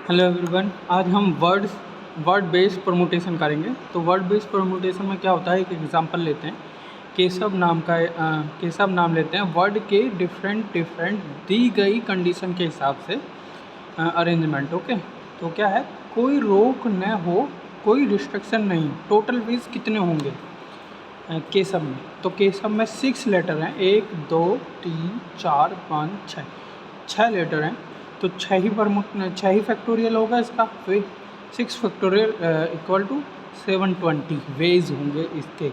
Hello everyone, आज हम word based permutation करेंगे। तो वर्ड बेस्ड परमुटेशन में क्या होता है, एक एग्जांपल लेते हैं। केशव नाम लेते हैं। वर्ड के डिफरेंट दी गई कंडीशन के हिसाब से अरेंजमेंट। ओके, तो क्या है, कोई रोक न हो, कोई रिस्ट्रिक्शन नहीं। टोटल वेज कितने होंगे केशव में? तो केशव में 6 लेटर हैं, 1 2 3 4 5 6 6 लेटर हैं। तो 6 ही फैक्टोरियल होगा इसका। तो 6 फैक्टोरियल इक्वल टू 720 वेज होंगे इसके।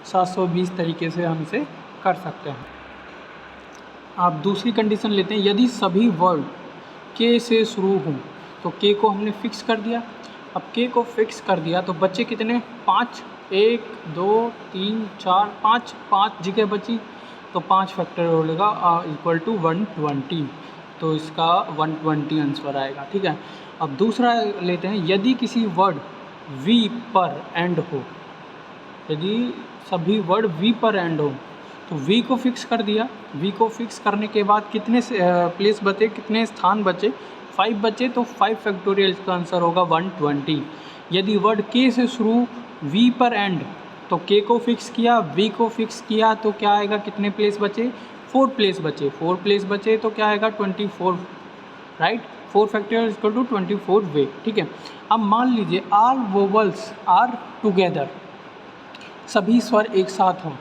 720 तरीके से हम इसे कर सकते हैं। आप दूसरी कंडीशन लेते हैं, यदि सभी वर्ड के से शुरू हों। तो के को हमने फिक्स कर दिया। अब के को फिक्स कर दिया तो बच्चे कितने? 5। 1 2 3 4 5 5 जगह बची, तो 5 फैक्टोरियल होगा इक्वल टू 120। तो इसका 120 आंसर आएगा। ठीक है। अब दूसरा लेते हैं, यदि किसी वर्ड वी पर एंड हो। यदि सभी वर्ड वी पर एंड हो तो वी को फिक्स कर दिया। वी को फिक्स करने के बाद कितने प्लेस बचे, कितने स्थान बचे? 5 बचे। तो 5 फैक्टोरियल का आंसर होगा 120। यदि वर्ड के से शुरू, वी पर एंड, तो के को फिक्स किया, वी को फिक्स किया, तो क्या आएगा? कितने प्लेस बचे? 4 प्लेस बचे। 4 प्लेस बचे तो क्या आएगा? 24, राइट। 4 फैक्टोरियल इक्वल टू 24 वे। ठीक है। अब मान लीजिए ऑल वोवल्स आर टुगेदर, सभी स्वर एक साथ हों।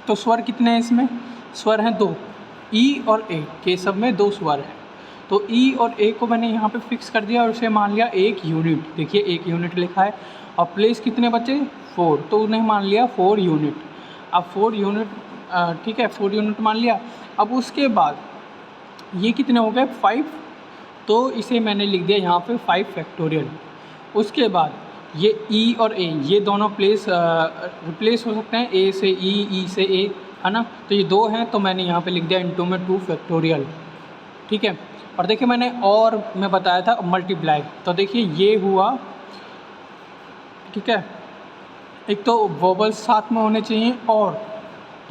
तो स्वर कितने हैं इसमें? स्वर हैं 2, ई और ए। केशव में 2 स्वर हैं। तो ई और ए को मैंने यहाँ पे फिक्स कर दिया और उसे मान लिया 1 यूनिट। देखिए 1 यूनिट लिखा है। और प्लेस कितने बचे? 4, तो उन्हें मान लिया 4 यूनिट। अब 4 यूनिट, ठीक है, 4 यूनिट मान लिया। अब उसके बाद ये कितने हो गए? 5। तो इसे मैंने लिख दिया यहाँ पे 5 फैक्टोरियल। उसके बाद ये ई और ए, ये दोनों प्लेस रिप्लेस हो सकते हैं, ए से ई से ए, है ना। तो ये 2 हैं, तो मैंने यहाँ पे लिख दिया इनटू में 2 फैक्टोरियल। ठीक है। और देखिए मैंने और मैं बताया था मल्टीप्लाई। तो देखिए ये हुआ, ठीक है। एक तो वोबल्स साथ में होने चाहिए और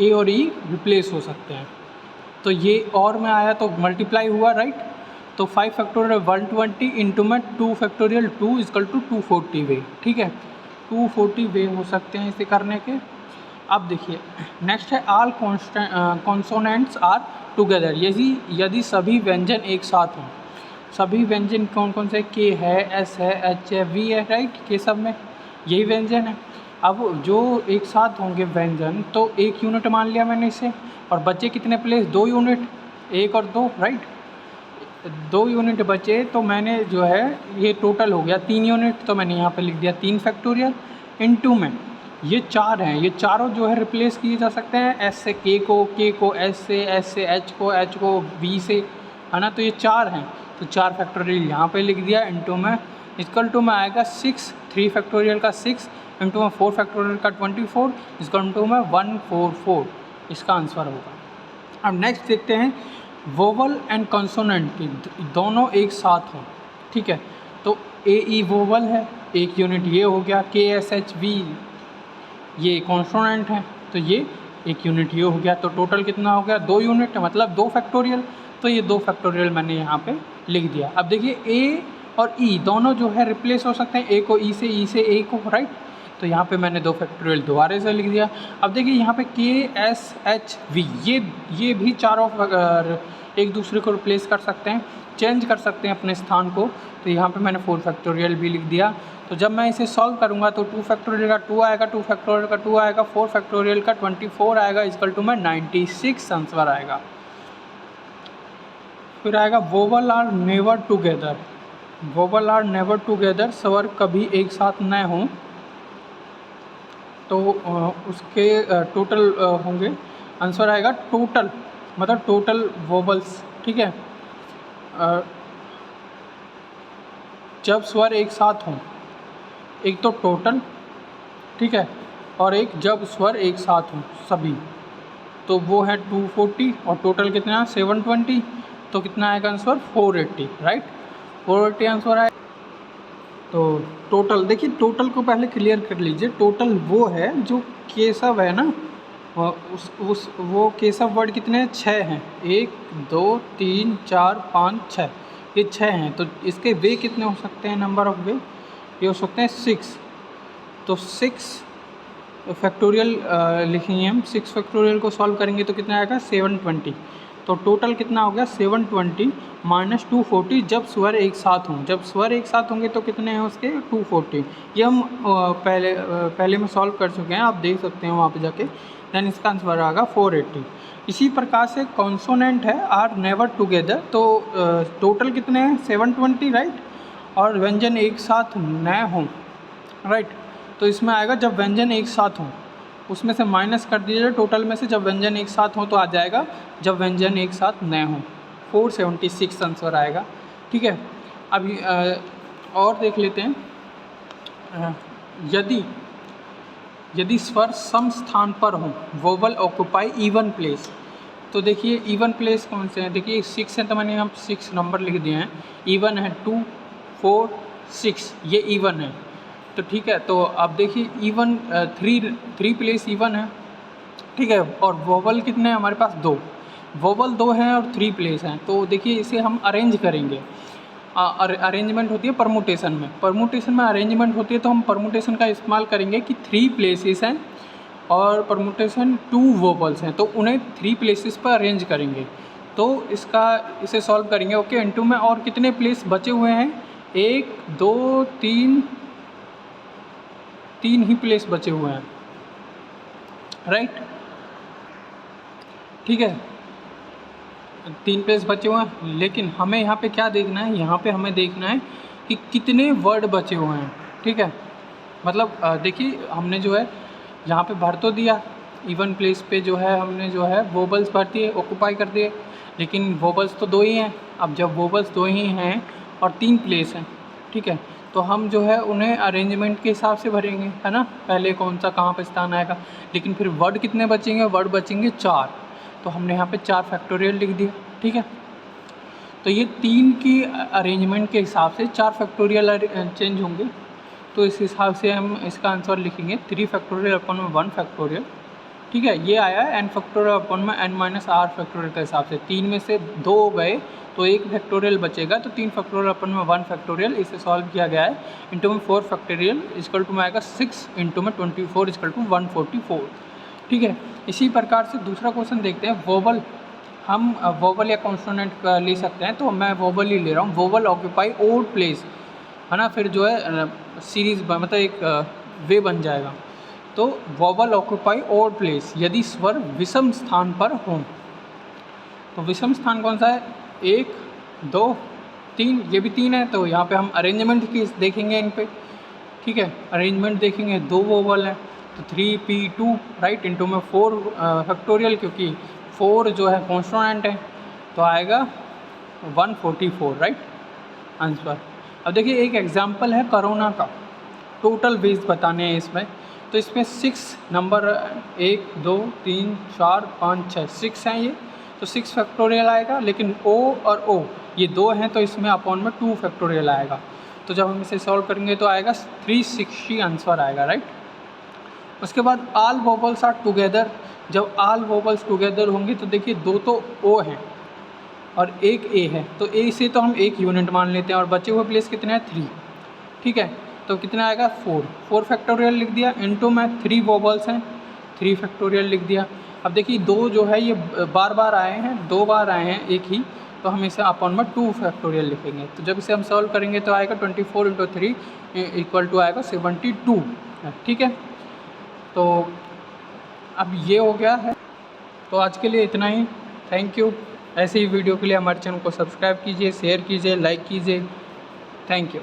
ए और ई रिप्लेस हो सकते हैं। तो ये और में आया तो मल्टीप्लाई हुआ, राइट। तो 5 फैक्टोरियल 120 इंटू में 2 फैक्टोरियल 2 इजकल टू 240 वे। ठीक है, 240 वे हो सकते हैं इसे करने के। अब देखिए नेक्स्ट है ऑल कॉन्सोनेंट्स आर टुगेदर, यदि सभी व्यंजन एक साथ हों। सभी व्यंजन कौन कौन से? के है, एस है, एच है, वी है, राइट। के सब में यही व्यंजन है। अब जो एक साथ होंगे व्यंजन, तो 1 यूनिट मान लिया मैंने इसे। और बचे कितने प्लेस? 2 यूनिट, 1 और 2, राइट। 2 यूनिट बचे, तो मैंने जो है ये टोटल हो गया 3 यूनिट। तो मैंने यहाँ पे लिख दिया 3 फैक्टोरियल इनटू में ये 4 हैं। ये चारों जो है रिप्लेस किए जा सकते हैं, एस से के को एस से एच को वी से, है ना। तो ये 4 हैं, तो 4 फैक्टोरियल यहाँ पे लिख दिया इनटू में इक्वल टू में आएगा 6। 3 फैक्टोरियल का 6 इंटू में 4 फैक्टोरियल का 24 इक्वल टू में 144 इसका आंसर होगा। अब नेक्स्ट देखते हैं, वोवल एंड कॉन्सोनेंट दोनों एक साथ हों। ठीक है। तो ए ई वोवल है, 1 यूनिट ये हो गया। के एस एच वी ये कॉन्सोनेंट है, तो ये 1 यूनिट ये हो गया। तो टोटल कितना हो गया? 2 यूनिट, मतलब 2 फैक्टोरियल। तो ये 2 फैक्टोरियल मैंने यहाँ पे लिख दिया। अब देखिए ए और ई दोनों जो है रिप्लेस हो सकते हैं, ए को ई से ए को, राइट। तो यहाँ पे मैंने 2 फैक्टोरियल दोबारा से लिख दिया। अब देखिए यहाँ पे के एस एच वी ये भी चारों एक दूसरे को रिप्लेस कर सकते हैं, चेंज कर सकते हैं अपने स्थान को। तो यहाँ पे मैंने 4 फैक्टोरियल भी लिख दिया। तो जब मैं इसे सॉल्व करूँगा तो 2 फैक्टोरियल का 2 आएगा, 2 फैक्टोरियल का 2 आएगा, 4 फैक्टोरियल का 24 आएगा, इक्वल टू में 96 आंसर आएगा। फिर आएगा vowel are never together. Vowel are never together, स्वर कभी एक साथ न हों। तो उसके टोटल होंगे, आंसर आएगा टोटल, मतलब टोटल वोवल्स। ठीक है। जब स्वर एक साथ हों, एक तो टोटल, ठीक है, और एक जब स्वर एक साथ हों सभी, तो वो है 240 और टोटल कितना? 720। तो कितना आएगा आंसर? 480, राइट। 480 आंसर आएगा। तो टोटल देखिए, टोटल को पहले क्लियर कर लीजिए। टोटल वो है जो केशव है ना, वो केशव वर्ड कितने हैं? 6 हैं। 1 2 3 4 5 6। ये 6 हैं, तो इसके वे कितने हो सकते हैं, नंबर ऑफ वे ये हो सकते हैं 6। तो 6 फैक्टोरियल लिखेंगे हम, 6 फैक्टोरियल को सॉल्व करेंगे तो कितना आएगा 720। तो टोटल कितना हो गया 720 माइनस 240 जब स्वर एक साथ हों, जब स्वर एक साथ होंगे तो कितने हैं उसके 240। ये हम पहले में सॉल्व कर चुके हैं, आप देख सकते हैं वहाँ पे जाके। देन इसका आंसर आएगा 480। इसी प्रकार से कॉन्सोनेंट है आर नेवर टुगेदर, तो टोटल कितने हैं 720 राइट, और व्यंजन एक साथ न हों राइट। तो इसमें आएगा जब व्यंजन एक साथ हों, उसमें से माइनस कर दीजिए टोटल में से, जब व्यंजन एक साथ हों तो आ जाएगा जब व्यंजन एक साथ न हों, 476 आंसर आएगा। ठीक है, अभी और देख लेते हैं। यदि स्वर सम स्थान पर हों, वोवल ऑक्यूपाई इवन प्लेस। तो देखिए इवन प्लेस कौन से हैं, देखिए 6 है तो मैंने यहाँ 6 नंबर लिख दिए हैं। इवन है 2 4 6, ये इवन है। तो ठीक है, तो आप देखिए इवन 3 प्लेस इवन है। ठीक है, और वोवल कितने हैं हमारे पास 2, वोवल 2 हैं और 3 प्लेस हैं। तो देखिए इसे हम अरेंज करेंगे। अरेंजमेंट होती है परमुटेशन में अरेंजमेंट होती है, तो हम परमुटेशन का इस्तेमाल करेंगे कि 3 प्लेसेस हैं और परमुटेशन 2 वोवल्स हैं, तो उन्हें 3 प्लेसेस पर अरेंज करेंगे। तो इसे सॉल्व करेंगे ओके इनटू में। और कितने प्लेस बचे हुए हैं, 1 2 3 ही प्लेस बचे हुए हैं राइट। ठीक है, 3 प्लेस बचे हुए हैं, लेकिन हमें यहाँ पे क्या देखना है, यहाँ पे हमें देखना है कि कितने वर्ड बचे हुए हैं। ठीक है, मतलब देखिए हमने जो है यहाँ पे भर तो दिया, इवन प्लेस पे जो है हमने जो है वोबल्स भर दिए, ऑक्यूपाई कर दिए, लेकिन वोबल्स तो 2 ही हैं। अब जब वोबल्स 2 ही हैं और 3 प्लेस हैं, ठीक है, तो हम जो है उन्हें अरेंजमेंट के हिसाब से भरेंगे, है ना, पहले कौन सा कहाँ पे स्थान आएगा। लेकिन फिर वर्ड कितने बचेंगे, वर्ड बचेंगे 4, तो हमने यहाँ पे 4 फैक्टोरियल लिख दिया। ठीक है, तो ये 3 की अरेंजमेंट के हिसाब से 4 फैक्टोरियल चेंज होंगे, तो इस हिसाब से हम इसका आंसर लिखेंगे 3 फैक्टोरियल अपन में 1 फैक्टोरियल। ठीक है, ये आया n फैक्टोरियल अपन में n माइनस r फैक्टोरियल के हिसाब से। 3 में से 2 गए तो 1 फैक्टोरियल बचेगा, तो 3 फैक्टोरियल अपन में 1 फैक्टोरियल, इसे सॉल्व किया गया है। इंटू में 4 फैक्टोरियल इक्वल टू में आएगा 6 इंटू में 24 इक्वल टू 144। ठीक है, इसी प्रकार से दूसरा क्वेश्चन देखते हैं। वोवल, हम वोवल या कॉन्सोनेंट ले सकते हैं, तो मैं वोवल ही ले रहा हूँ। वोवल ऑक्यूपाई ओड प्लेस, है ना, फिर जो है सीरीज मतलब एक वे बन जाएगा। तो वोवल ऑक्यूपाई ओड प्लेस यदि स्वर विषम स्थान पर हों। तो विषम स्थान कौन सा है, 1 2 3, ये भी 3 है, तो यहाँ पे हम अरेंजमेंट की देखेंगे इन पे। ठीक है, अरेंजमेंट देखेंगे, 2 वोवल है तो 3p2 राइट, इंटू में 4 फैक्टोरियल, क्योंकि 4 जो है कॉन्सोनेंट है, तो आएगा 144 राइट आंसर। अब देखिए एक एग्जांपल है कोरोना का, टोटल वेज बताने हैं इसमें। तो इसमें 6 नंबर 1 2 3 4 5 6 6 हैं ये, तो 6 फैक्टोरियल आएगा। लेकिन O और O ये 2 हैं, तो इसमें अपॉन में 2 फैक्टोरियल आएगा। तो जब हम इसे सॉल्व करेंगे तो आएगा 360 आंसर आएगा राइट। उसके बाद ऑल वोवल्स आर टुगेदर, जब ऑल वोवल्स टुगेदर होंगे तो देखिए 2 तो O हैं और 1 A है, तो A से तो हम 1 यूनिट मान लेते हैं, और बचे हुए प्लेस कितने हैं 3। ठीक है, तो कितना आएगा 4 फैक्टोरियल लिख दिया, इनटू में 3 वोवल्स हैं, 3 फैक्टोरियल लिख दिया। अब देखिए 2 जो है ये बार बार आए हैं, 2 बार आए हैं एक ही, तो हम इसे अपॉन में 2 फैक्टोरियल लिखेंगे। तो जब इसे हम सॉल्व करेंगे तो आएगा 24 इंटू 3 इक्वल टू आएगा 72। ठीक है, तो अब ये हो गया है। तो आज के लिए इतना ही, थैंक यू। ऐसे ही वीडियो के लिए हमारे चैनल को सब्सक्राइब कीजिए, शेयर कीजिए, लाइक कीजिए। Thank you.